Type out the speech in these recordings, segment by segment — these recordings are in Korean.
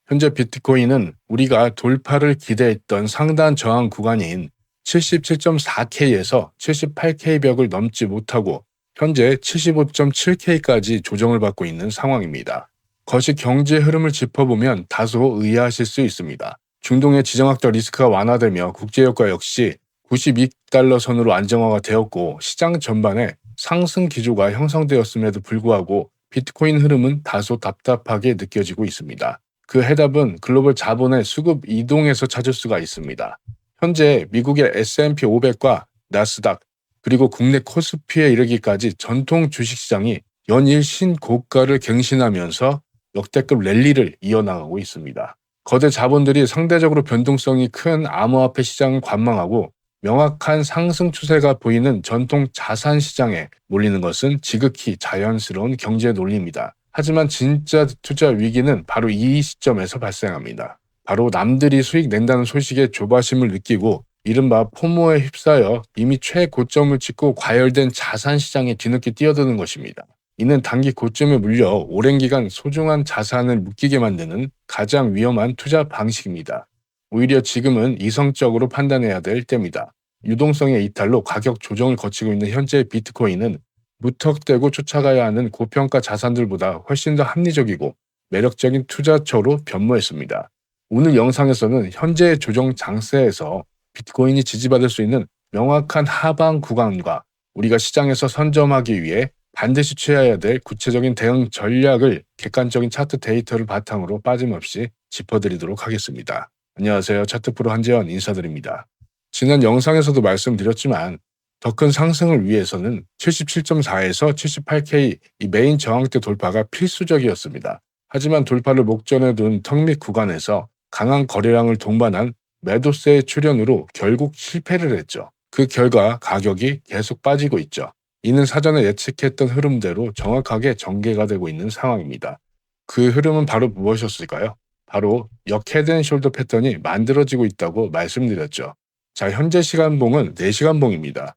현재 비트코인은 우리가 돌파를 기대했던 상단 저항 구간인 77.4K에서 78K 벽을 넘지 못하고 현재 75.7K까지 조정을 받고 있는 상황입니다. 거시 경제 흐름을 짚어보면 다소 의아하실 수 있습니다. 중동의 지정학적 리스크가 완화되며 국제유가 역시 92달러 선으로 안정화가 되었고 시장 전반에 상승 기조가 형성되었음에도 불구하고 비트코인 흐름은 다소 답답하게 느껴지고 있습니다. 그 해답은 글로벌 자본의 수급 이동에서 찾을 수가 있습니다. 현재 미국의 S&P 500과 나스닥 그리고 국내 코스피에 이르기까지 전통 주식시장이 연일 신고가를 갱신하면서 역대급 랠리를 이어나가고 있습니다. 거대 자본들이 상대적으로 변동성이 큰 암호화폐 시장을 관망하고 명확한 상승 추세가 보이는 전통 자산 시장에 몰리는 것은 지극히 자연스러운 경제 논리입니다. 하지만 진짜 투자 위기는 바로 이 시점에서 발생합니다. 바로 남들이 수익 낸다는 소식에 조바심을 느끼고 이른바 포모에 휩싸여 이미 최고점을 찍고 과열된 자산 시장에 뒤늦게 뛰어드는 것입니다. 이는 단기 고점에 물려 오랜 기간 소중한 자산을 묶이게 만드는 가장 위험한 투자 방식입니다. 오히려 지금은 이성적으로 판단해야 될 때입니다. 유동성의 이탈로 가격 조정을 거치고 있는 현재의 비트코인은 무턱대고 쫓아가야 하는 고평가 자산들보다 훨씬 더 합리적이고 매력적인 투자처로 변모했습니다. 오늘 영상에서는 현재의 조정 장세에서 비트코인이 지지받을 수 있는 명확한 하방 구간과 우리가 시장에서 선점하기 위해 반드시 취해야 될 구체적인 대응 전략을 객관적인 차트 데이터를 바탕으로 빠짐없이 짚어드리도록 하겠습니다. 안녕하세요. 차트프로 한재현 인사드립니다. 지난 영상에서도 말씀드렸지만 더 큰 상승을 위해서는 77.4에서 78K 이 메인 저항대 돌파가 필수적이었습니다. 하지만 돌파를 목전에 둔 턱밑 구간에서 강한 거래량을 동반한 매도세의 출현으로 결국 실패를 했죠. 그 결과 가격이 계속 빠지고 있죠. 이는 사전에 예측했던 흐름대로 정확하게 전개가 되고 있는 상황입니다. 그 흐름은 바로 무엇이었을까요? 바로 역 헤드앤숄더 패턴이 만들어지고 있다고 말씀드렸죠. 자, 현재 시간봉은 4시간봉입니다.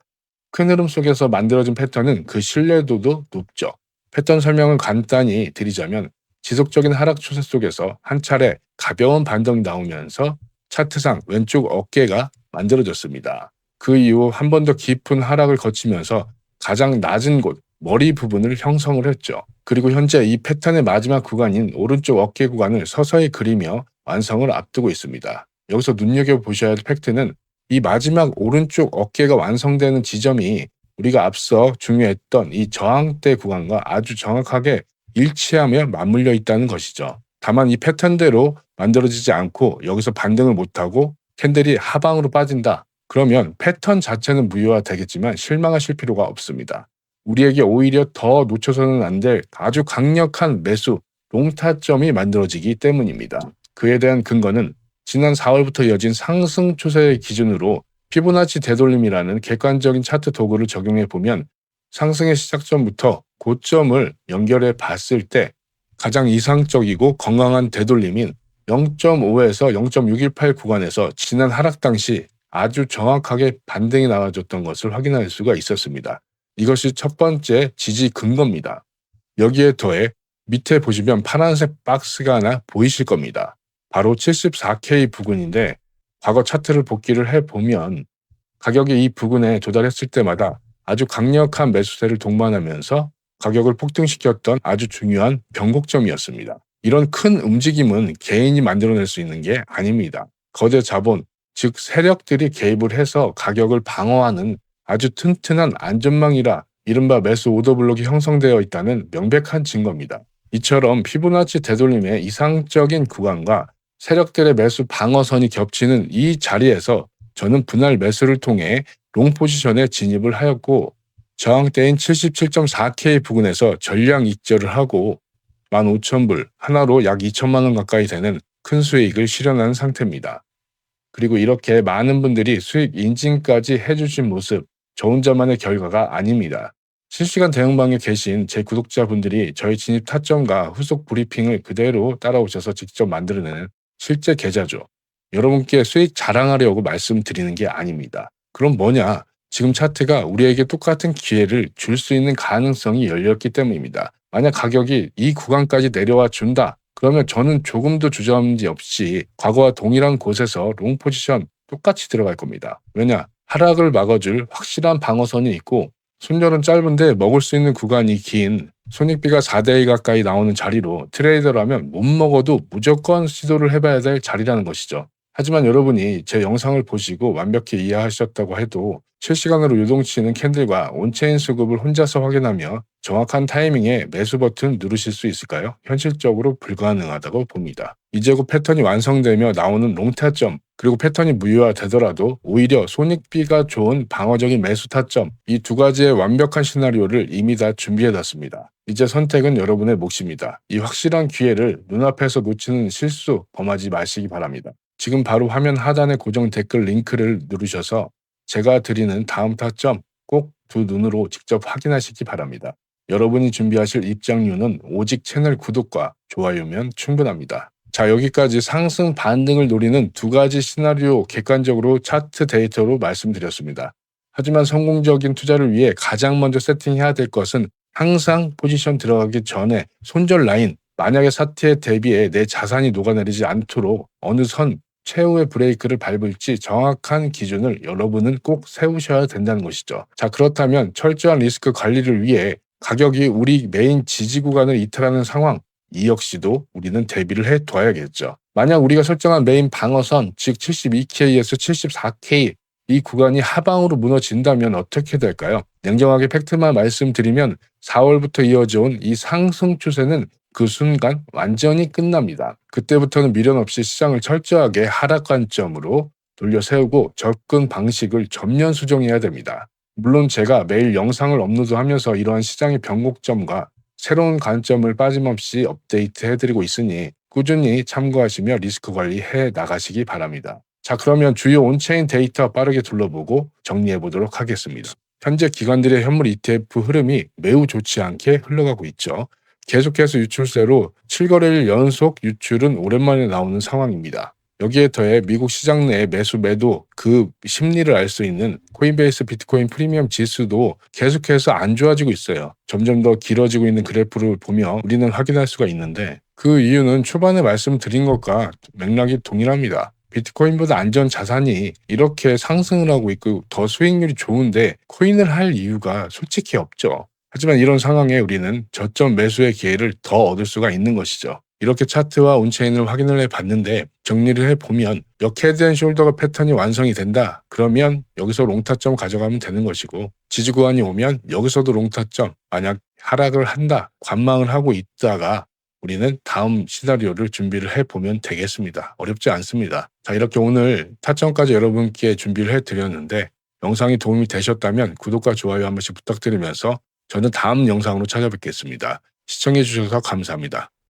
큰 흐름 속에서 만들어진 패턴은 그 신뢰도도 높죠. 패턴 설명을 간단히 드리자면 지속적인 하락 추세 속에서 한 차례 가벼운 반등이 나오면서 차트상 왼쪽 어깨가 만들어졌습니다. 그 이후 한 번 더 깊은 하락을 거치면서 가장 낮은 곳, 머리 부분을 형성을 했죠. 그리고 현재 이 패턴의 마지막 구간인 오른쪽 어깨 구간을 서서히 그리며 완성을 앞두고 있습니다. 여기서 눈여겨보셔야 할 팩트는 이 마지막 오른쪽 어깨가 완성되는 지점이 우리가 앞서 중요했던 이 저항대 구간과 아주 정확하게 일치하며 맞물려 있다는 것이죠. 다만 이 패턴대로 만들어지지 않고 여기서 반등을 못하고 캔들이 하방으로 빠진다. 그러면 패턴 자체는 무효화되겠지만 실망하실 필요가 없습니다. 우리에게 오히려 더 놓쳐서는 안 될 아주 강력한 매수, 롱타점이 만들어지기 때문입니다. 그에 대한 근거는 지난 4월부터 이어진 상승 추세의 기준으로 피보나치 되돌림이라는 객관적인 차트 도구를 적용해 보면 상승의 시작점부터 고점을 연결해 봤을 때 가장 이상적이고 건강한 되돌림인 0.5에서 0.618 구간에서 지난 하락 당시 아주 정확하게 반등이 나와줬던 것을 확인할 수가 있었습니다. 이것이 첫 번째 지지 근거입니다. 여기에 더해 밑에 보시면 파란색 박스가 하나 보이실 겁니다. 바로 74K 부근인데 과거 차트를 복기를 해보면 가격이 이 부근에 도달했을 때마다 아주 강력한 매수세를 동반하면서 가격을 폭등시켰던 아주 중요한 변곡점이었습니다. 이런 큰 움직임은 개인이 만들어낼 수 있는 게 아닙니다. 거대 자본, 즉 세력들이 개입을 해서 가격을 방어하는 아주 튼튼한 안전망이라 이른바 매수 오더블록이 형성되어 있다는 명백한 증거입니다. 이처럼 피보나치 되돌림의 이상적인 구간과 세력들의 매수 방어선이 겹치는 이 자리에서 저는 분할 매수를 통해 롱 포지션에 진입을 하였고 저항대인 77.4K 부근에서 전량 익절을 하고 15,000불, 하나로 약 2천만 원 가까이 되는 큰 수익을 실현한 상태입니다. 그리고 이렇게 많은 분들이 수익 인증까지 해주신 모습, 저 혼자만의 결과가 아닙니다. 실시간 대응방에 계신 제 구독자분들이 저희 진입 타점과 후속 브리핑을 그대로 따라오셔서 직접 만들어내는 실제 계좌죠. 여러분께 수익 자랑하려고 말씀드리는 게 아닙니다. 그럼 뭐냐? 지금 차트가 우리에게 똑같은 기회를 줄 수 있는 가능성이 열렸기 때문입니다. 만약 가격이 이 구간까지 내려와 준다. 그러면 저는 조금도 주저함지 없이 과거와 동일한 곳에서 롱 포지션 똑같이 들어갈 겁니다. 왜냐? 하락을 막아줄 확실한 방어선이 있고 손절은 짧은데 먹을 수 있는 구간이 긴 손익비가 4대1 가까이 나오는 자리로 트레이더라면 못 먹어도 무조건 시도를 해봐야 될 자리라는 것이죠. 하지만 여러분이 제 영상을 보시고 완벽히 이해하셨다고 해도 실시간으로 요동치는 캔들과 온체인 수급을 혼자서 확인하며 정확한 타이밍에 매수 버튼 누르실 수 있을까요? 현실적으로 불가능하다고 봅니다. 이제 곧 패턴이 완성되며 나오는 롱 타점, 그리고 패턴이 무효화되더라도 오히려 손익비가 좋은 방어적인 매수 타점, 이 두 가지의 완벽한 시나리오를 이미 다 준비해놨습니다. 이제 선택은 여러분의 몫입니다. 이 확실한 기회를 눈앞에서 놓치는 실수 범하지 마시기 바랍니다. 지금 바로 화면 하단의 고정 댓글 링크를 누르셔서 제가 드리는 다음 타점 꼭 두 눈으로 직접 확인하시기 바랍니다. 여러분이 준비하실 입장료는 오직 채널 구독과 좋아요면 충분합니다. 자, 여기까지 상승 반등을 노리는 두 가지 시나리오 객관적으로 차트 데이터로 말씀드렸습니다. 하지만 성공적인 투자를 위해 가장 먼저 세팅해야 될 것은 항상 포지션 들어가기 전에 손절 라인, 만약에 사태에 대비해 내 자산이 녹아내리지 않도록 어느 선 최후의 브레이크를 밟을지 정확한 기준을 여러분은 꼭 세우셔야 된다는 것이죠. 자, 그렇다면 철저한 리스크 관리를 위해 가격이 우리 메인 지지 구간을 이탈하는 상황, 이 역시도 우리는 대비를 해둬야겠죠. 만약 우리가 설정한 메인 방어선, 즉 72K에서 74K 이 구간이 하방으로 무너진다면 어떻게 될까요? 냉정하게 팩트만 말씀드리면 4월부터 이어져온 이 상승 추세는 그 순간 완전히 끝납니다. 그때부터는 미련 없이 시장을 철저하게 하락 관점으로 돌려 세우고 접근 방식을 전면 수정해야 됩니다. 물론 제가 매일 영상을 업로드하면서 이러한 시장의 변곡점과 새로운 관점을 빠짐없이 업데이트해드리고 있으니 꾸준히 참고하시며 리스크 관리해 나가시기 바랍니다. 자, 그러면 주요 온체인 데이터 빠르게 둘러보고 정리해 보도록 하겠습니다. 현재 기관들의 현물 ETF 흐름이 매우 좋지 않게 흘러가고 있죠. 계속해서 유출세로 7거래일 연속 유출은 오랜만에 나오는 상황입니다. 여기에 더해 미국 시장 내 매수 매도 그 심리를 알 수 있는 코인베이스 비트코인 프리미엄 지수도 계속해서 안 좋아지고 있어요. 점점 더 길어지고 있는 그래프를 보며 우리는 확인할 수가 있는데 그 이유는 초반에 말씀드린 것과 맥락이 동일합니다. 비트코인보다 안전 자산이 이렇게 상승을 하고 있고 더 수익률이 좋은데 코인을 할 이유가 솔직히 없죠. 하지만 이런 상황에 우리는 저점 매수의 기회를 더 얻을 수가 있는 것이죠. 이렇게 차트와 온체인을 확인을 해봤는데 정리를 해보면 역 헤드앤숄더가 패턴이 완성이 된다. 그러면 여기서 롱타점 가져가면 되는 것이고 지지 구간이 오면 여기서도 롱타점, 만약 하락을 한다, 관망을 하고 있다가 우리는 다음 시나리오를 준비를 해보면 되겠습니다. 어렵지 않습니다. 자, 이렇게 오늘 타점까지 여러분께 준비를 해드렸는데 영상이 도움이 되셨다면 구독과 좋아요 한 번씩 부탁드리면서 저는 다음 영상으로 찾아뵙겠습니다. 시청해주셔서 감사합니다.